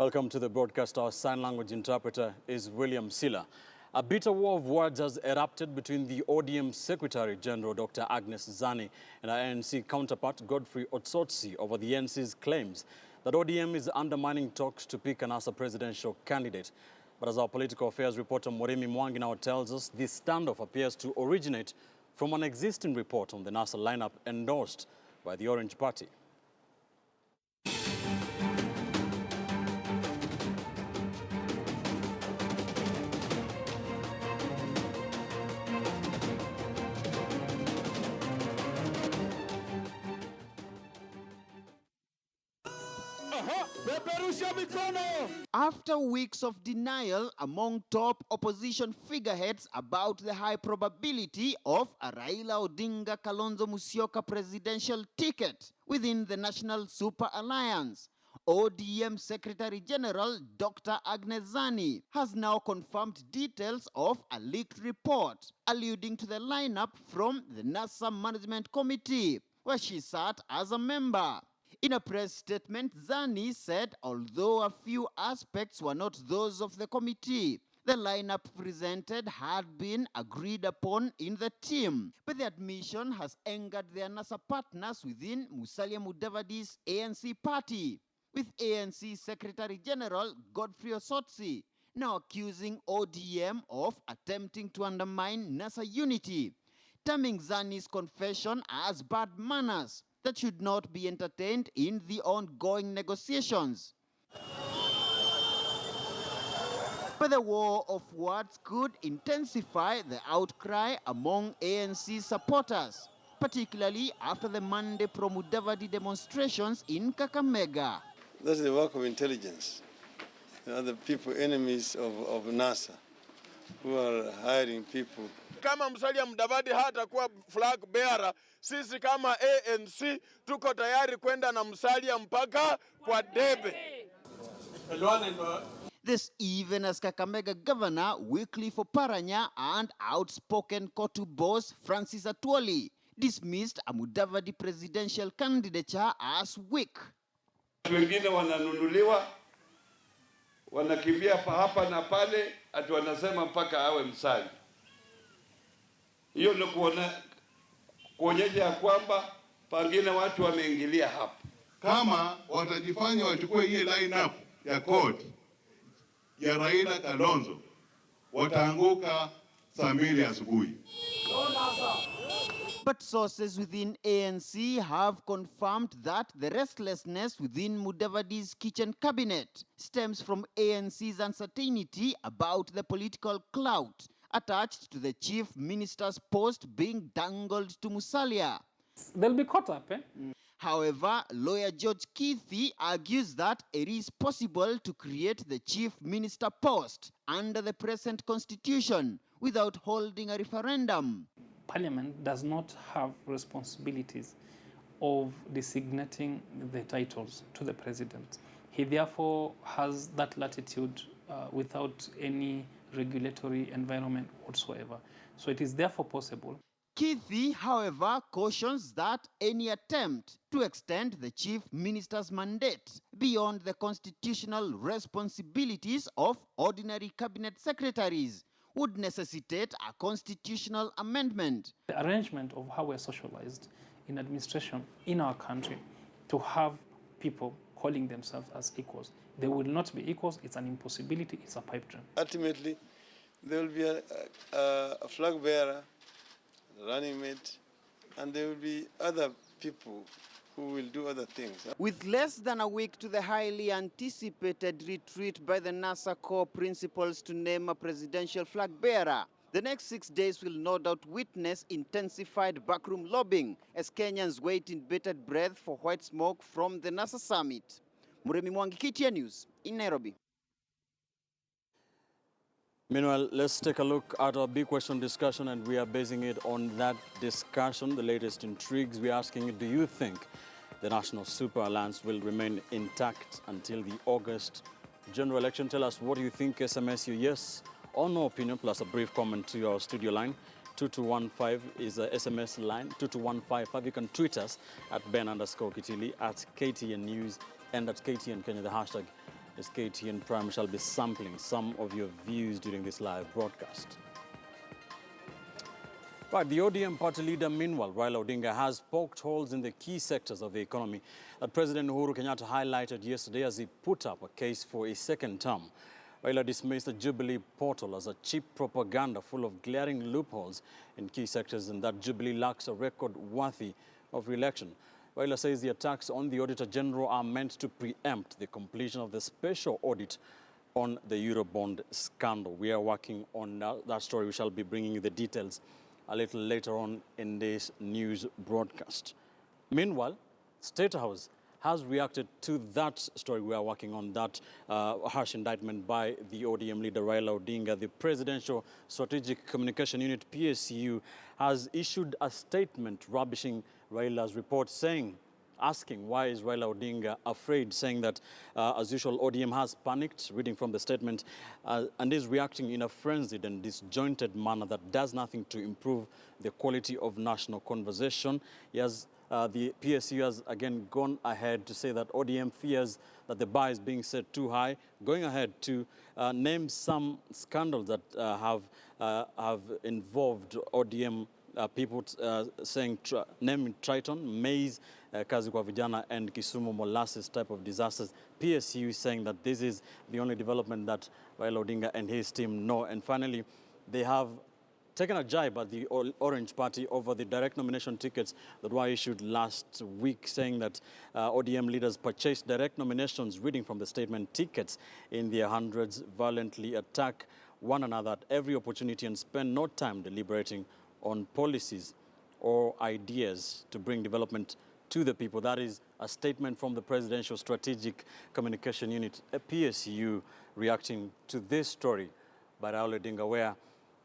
Welcome to the broadcast. Our sign language interpreter is William Silla. A bitter war of words has erupted between the ODM Secretary General Dr. Agnes Zani and her ANC counterpart Godfrey Otsotsi over the NC's claims that ODM is undermining talks to pick a NASA presidential candidate. But as our political affairs reporter Moremi Mwangi now tells us, this standoff appears to originate from an existing report on the NASA lineup endorsed by the Orange Party. After weeks of denial among top opposition figureheads about the high probability of a Raila Odinga Kalonzo Musyoka presidential ticket within the National Super Alliance, ODM Secretary General Dr. Agnes Zani has now confirmed details of a leaked report alluding to the lineup from the NASA Management Committee, where she sat as a member. In a press statement, Zani said although a few aspects were not those of the committee, the lineup presented had been agreed upon in the team. But the admission has angered their NASA partners within Musalia Mudavadi's ANC party, with ANC Secretary General Godfrey Otsotsi now accusing ODM of attempting to undermine NASA unity, terming Zani's confession as bad manners that should not be entertained in the ongoing negotiations. But the war of words could intensify the outcry among ANC supporters, particularly after the Monday pro-Mudavadi demonstrations in Kakamega. That's the work of intelligence. The people, enemies of NASA, who are hiring people. Kama Musalia Mudavadi hatakuwa flag bearer, sisi kama ANC tuko tayari kwenda na Musalia mpaka kwa debe. This even as Kakamega Governor Wycliffe Oparanya and outspoken Kotu boss Francis Atwoli dismissed a Mudavadi presidential candidature as weak. Wengine wananunuliwa, wanakimbia hapa na pale, ati wanasema mpaka awe Musalia. Hiyo ndio kuonyesha ya kwamba pengine watu wameingilia hapa. Kama watajifanya wachukue hii line up ya court ya Raila Kalonzo, wataanguka saa 2 asubuhi. But sources within ANC have confirmed that the restlessness within Mudavadi's kitchen cabinet stems from ANC's uncertainty about the political clout attached to the chief minister's post being dangled to Musalia. They'll be caught up, However, lawyer George Kitili argues that it is possible to create the chief minister post under the present constitution without holding a referendum. Parliament does not have responsibilities of designating the titles to the president. He therefore has that latitude without any regulatory environment whatsoever. So it is therefore possible. Kitili, however, cautions that any attempt to extend the chief minister's mandate beyond the constitutional responsibilities of ordinary cabinet secretaries would necessitate a constitutional amendment. The arrangement of how we're socialized in administration in our country to have people calling themselves as equals. They will not be equals. It's an impossibility. It's a pipe dream. Ultimately, there will be a flag bearer, a running mate, and there will be other people who will do other things. With less than a week to the highly anticipated retreat by the NASA core principals to name a presidential flag bearer, the next 6 days will no doubt witness intensified backroom lobbying as Kenyans wait in bated breath for white smoke from the NASA summit. Moremi Mwangi, KTN News in Nairobi. Meanwhile, let's take a look at our big question discussion, and we are basing it on that discussion, the latest intrigues. We're asking, do you think the National Super Alliance will remain intact until the August general election? Tell us what you think. SMS your yes or no opinion, plus a brief comment to your studio line. 2215 is a SMS line, 22155. You can tweet us at Ben_Kitili, at KTN News, and at KTN Kenya. The hashtag as KTN Prime shall be sampling some of your views during this live broadcast. Right, the ODM party leader, meanwhile, Raila Odinga, has poked holes in the key sectors of the economy that President Uhuru Kenyatta highlighted yesterday as he put up a case for a second term. Raila dismissed the Jubilee portal as a cheap propaganda full of glaring loopholes in key sectors and that Jubilee lacks a record worthy of re-election. Raila says the attacks on the Auditor General are meant to preempt the completion of the special audit on the Eurobond scandal. We are working on that story. We shall be bringing you the details a little later on in this news broadcast. Meanwhile, State House has reacted to that story. We are working on that harsh indictment by the ODM leader Raila Odinga. The Presidential Strategic Communication Unit, PSU, has issued a statement rubbishing Raila's report, asking why is Raila Odinga afraid, saying that, as usual, ODM has panicked, reading from the statement, and is reacting in a frenzied and disjointed manner that does nothing to improve the quality of national conversation. The PSU has again gone ahead to say that ODM fears that the bar is being set too high, going ahead to name some scandals that have involved ODM people, naming Triton, maize, kazi kwa vijana, and Kisumu molasses type of disasters. PSU is saying that this is the only development that Raila Odinga and his team know. And finally, they have taken a jibe at the Orange Party over the direct nomination tickets that were issued last week, saying that ODM leaders purchased direct nominations, reading from the statement, tickets in their hundreds, violently attack one another at every opportunity and spend no time deliberating on policies or ideas to bring development to the people. That is a statement from the Presidential Strategic Communication Unit, a PSU, reacting to this story by Raila Odinga, where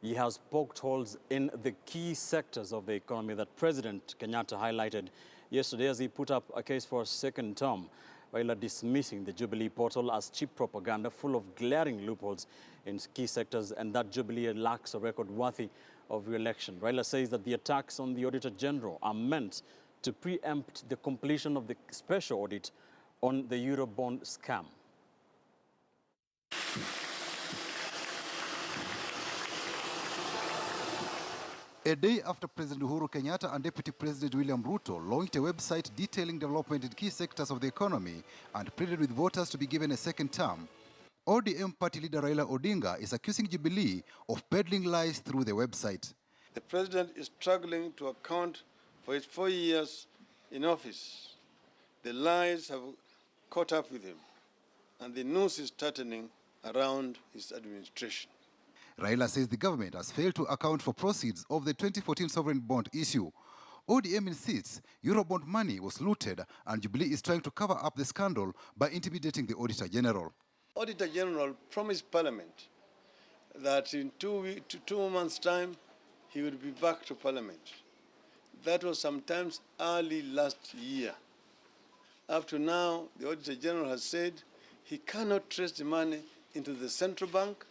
he has poked holes in the key sectors of the economy that President Kenyatta highlighted yesterday as he put up a case for a second term. Raila dismissing the Jubilee portal as cheap propaganda full of glaring loopholes in key sectors and that Jubilee lacks a record worthy of re-election. Raila says that the attacks on the Auditor General are meant to preempt the completion of the special audit on the Eurobond scam. A day after President Uhuru Kenyatta and Deputy President William Ruto launched a website detailing development in key sectors of the economy and pleaded with voters to be given a second term, ODM party leader Raila Odinga is accusing Jubilee of peddling lies through the website. The president is struggling to account for his 4 years in office. The lies have caught up with him, and the noose is tightening around his administration. Raila says the government has failed to account for proceeds of the 2014 sovereign bond issue. ODM insists Eurobond money was looted and Jubilee is trying to cover up the scandal by intimidating the Auditor General. Auditor General promised Parliament that in 2 months' time he would be back to Parliament. That was sometimes early last year. Up to now, the Auditor General has said he cannot trace the money into the central bank,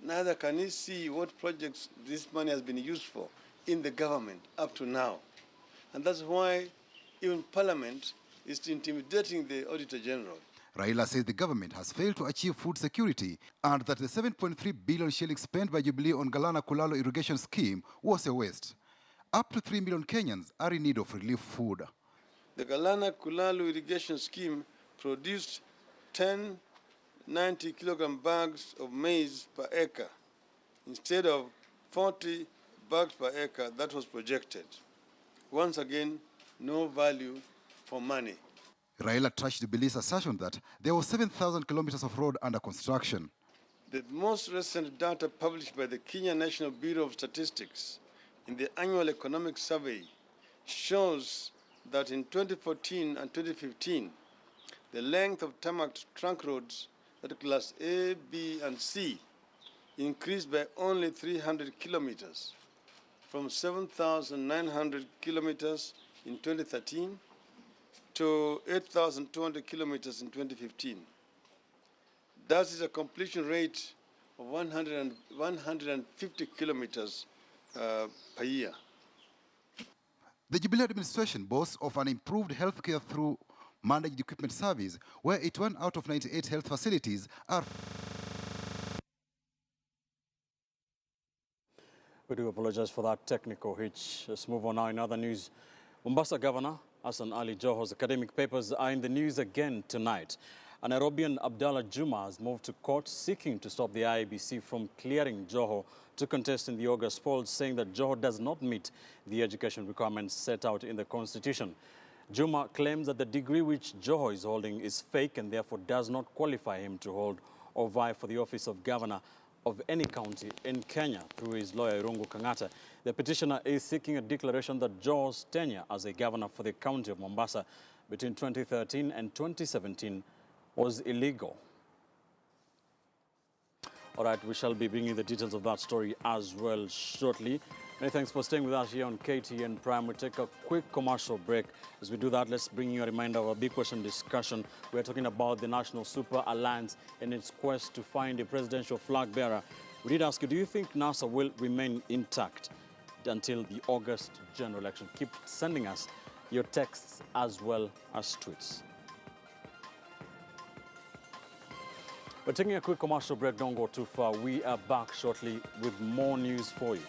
neither can he see what projects this money has been used for in the government up to now. And that's why even Parliament is intimidating the Auditor General. Raila says the government has failed to achieve food security and that the 7.3 billion shillings spent by Jubilee on Galana Kulalo irrigation scheme was a waste. Up to 3 million Kenyans are in need of relief food. The Galana Kulalo irrigation scheme produced 10 90-kilogram bags of maize per acre instead of 40 bags per acre that was projected. Once again, no value for money. Raila trashed Jubilee's assertion that there were 7,000 kilometers of road under construction. The most recent data published by the Kenya National Bureau of Statistics in the annual economic survey shows that in 2014 and 2015, the length of tarmac trunk roads at class A, B, and C increased by only 300 kilometers, from 7,900 kilometers in 2013 to 8,200 kilometers in 2015. That is a completion rate of 150 kilometers per year. The Jubilee administration boasts of an improved healthcare through Managed Equipment Service, where 81 out of 98 health facilities are... We do apologize for that technical hitch. Let's move on now. In other news, Mombasa Governor Hassan Ali Joho's academic papers are in the news again tonight. A Nairobian Abdallah Juma has moved to court seeking to stop the IEBC from clearing Joho to contest in the August polls, saying that Joho does not meet the education requirements set out in the Constitution. Juma claims that the degree which Joho is holding is fake and therefore does not qualify him to hold or vie for the office of governor of any county in Kenya through his lawyer Irungu Kangata. The petitioner is seeking a declaration that Joho's tenure as a governor for the county of Mombasa between 2013 and 2017 was illegal. All right, we shall be bringing the details of that story as well shortly. Many thanks for staying with us here on KTN Prime. We take a quick commercial break. As we do that, let's bring you a reminder of a big question discussion. We're talking about the National Super Alliance and its quest to find a presidential flag bearer. We did ask you, do you think NASA will remain intact until the August general election? Keep sending us your texts as well as tweets. We're taking a quick commercial break. Don't go too far. We are back shortly with more news for you.